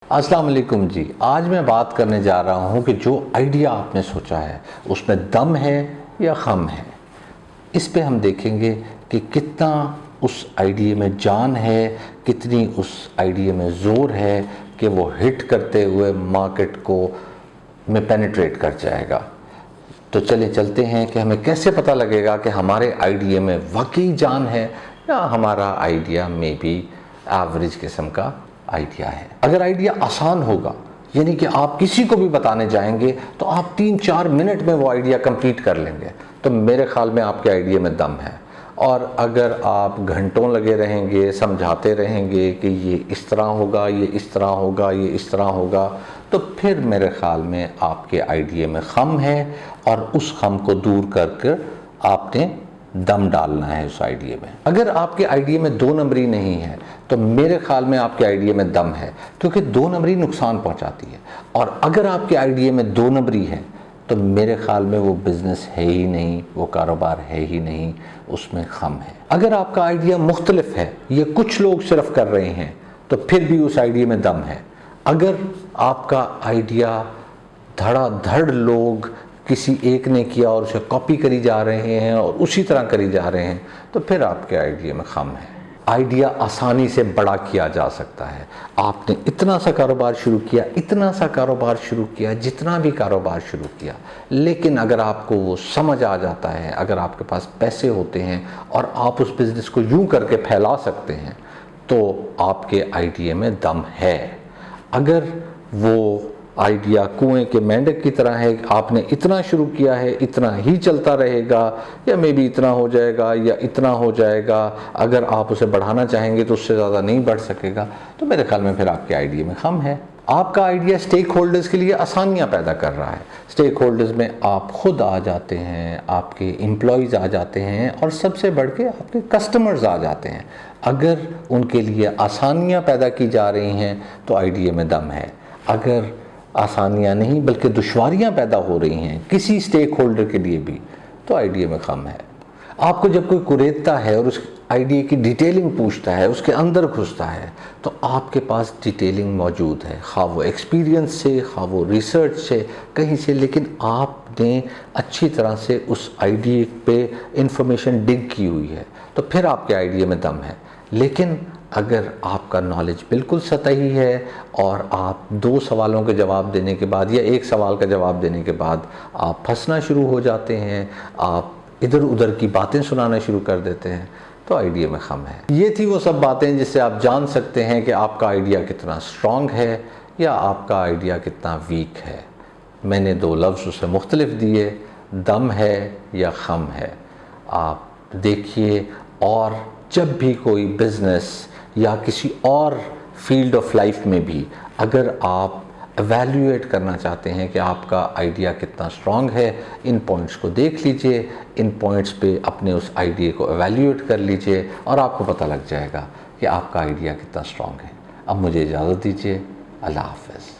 अस्सलाम वालेकुम जी। आज मैं बात करने जा रहा हूँ कि जो आइडिया आपने सोचा है उसमें दम है या खम है। इस पे हम देखेंगे कि कितना उस आइडिया में जान है, कितनी उस आइडिया में ज़ोर है कि वो हिट करते हुए मार्केट को में पेनिट्रेट कर जाएगा। तो चलिए चलते हैं कि हमें कैसे पता लगेगा कि हमारे आइडिया में वाकई जान है या हमारा आइडिया में भी एवरेज किस्म का आइडिया है। अगर आइडिया आसान होगा, यानी कि आप किसी को भी बताने जाएंगे तो आप 3-4 मिनट में वो आइडिया कंप्लीट कर लेंगे, तो मेरे ख्याल में आपके आइडिया में दम है। और अगर आप घंटों लगे रहेंगे, समझाते रहेंगे कि ये इस तरह होगा, ये इस तरह होगा, ये इस तरह होगा, तो फिर मेरे ख्याल में आपके आइडिया में खम है और उस खम को दूर करके आपने दम डालना है उस आइडिया में। अगर आपके आइडिया में 2 नंबरी नहीं है तो मेरे ख्याल में आपके आइडिया में दम है, क्योंकि 2 नंबरी नुकसान पहुंचाती है। और अगर आपके आइडिया में 2 नंबरी है तो मेरे ख्याल में वो बिज़नेस है ही नहीं, वो कारोबार है ही नहीं, उसमें खम है। अगर आपका आइडिया मुख्तलिफ है, ये कुछ लोग सिर्फ कर रहे हैं, तो फिर भी उस आइडिया में दम है। अगर आपका आइडिया धड़ाधड़ लोग किसी एक ने किया और उसे कॉपी करी जा रहे हैं और उसी तरह करी जा रहे हैं, तो फिर आपके आइडिया में खम है। आइडिया आसानी से बड़ा किया जा सकता है। आपने इतना सा कारोबार शुरू किया, इतना सा कारोबार शुरू किया, जितना भी कारोबार शुरू किया, लेकिन अगर आपको वो समझ आ जाता है, अगर आपके पास पैसे होते हैं और आप उस बिज़नेस को यूं करके फैला सकते हैं, तो आपके आइडिया में दम है। अगर वो आइडिया कुएं के मेंढक की तरह है, आपने इतना शुरू किया है, इतना ही चलता रहेगा, या मे बी इतना हो जाएगा या इतना हो जाएगा, अगर आप उसे बढ़ाना चाहेंगे तो उससे ज़्यादा नहीं बढ़ सकेगा, तो मेरे ख्याल में फिर आपके आइडिया में खम है। आपका आइडिया स्टेक होल्डर्स के लिए आसानियाँ पैदा कर रहा है। स्टेक होल्डर्स में आप खुद आ जाते हैं, आपके एम्प्लॉयज़ आ जाते हैं और सबसे बढ़ के आपके कस्टमर्स आ जाते हैं। अगर उनके लिए आसानियाँ पैदा की जा रही हैं तो आइडिया में दम है। अगर आसानियाँ नहीं बल्कि दुश्वारियाँ पैदा हो रही हैं किसी स्टेक होल्डर के लिए भी, तो आइडिया में खम है। आपको जब कोई कुरेदता है और उस आइडिया की डिटेलिंग पूछता है, उसके अंदर घुसता है, तो आपके पास डिटेलिंग मौजूद है, खा वो एक्सपीरियंस से, खा वो रिसर्च से, कहीं से, लेकिन आपने अच्छी तरह से उस आइडिया पे इंफॉर्मेशन डिग की हुई है, तो फिर आपके आइडिया में दम है। लेकिन अगर आपका नॉलेज बिल्कुल सतही है और आप 2 सवालों के जवाब देने के बाद या 1 सवाल का जवाब देने के बाद आप फंसना शुरू हो जाते हैं, आप इधर उधर की बातें सुनाना शुरू कर देते हैं, तो आइडिया में खम है। ये थी वो सब बातें जिससे आप जान सकते हैं कि आपका आइडिया कितना स्ट्रॉन्ग है या आपका आइडिया कितना वीक है। मैंने 2 लफ्ज़ उसे मुख्तलिफ दिए, दम है या खम है। आप देखिए, और जब भी कोई बिज़नेस या किसी और फील्ड ऑफ लाइफ में भी अगर आप एवेल्यूएट करना चाहते हैं कि आपका आइडिया कितना स्ट्रॉन्ग है, इन पॉइंट्स को देख लीजिए, इन पॉइंट्स पे अपने उस आइडिया को एवेल्यूएट कर लीजिए और आपको पता लग जाएगा कि आपका आइडिया कितना स्ट्रॉन्ग है। अब मुझे इजाज़त दीजिए। अल्लाह हाफ़िज़।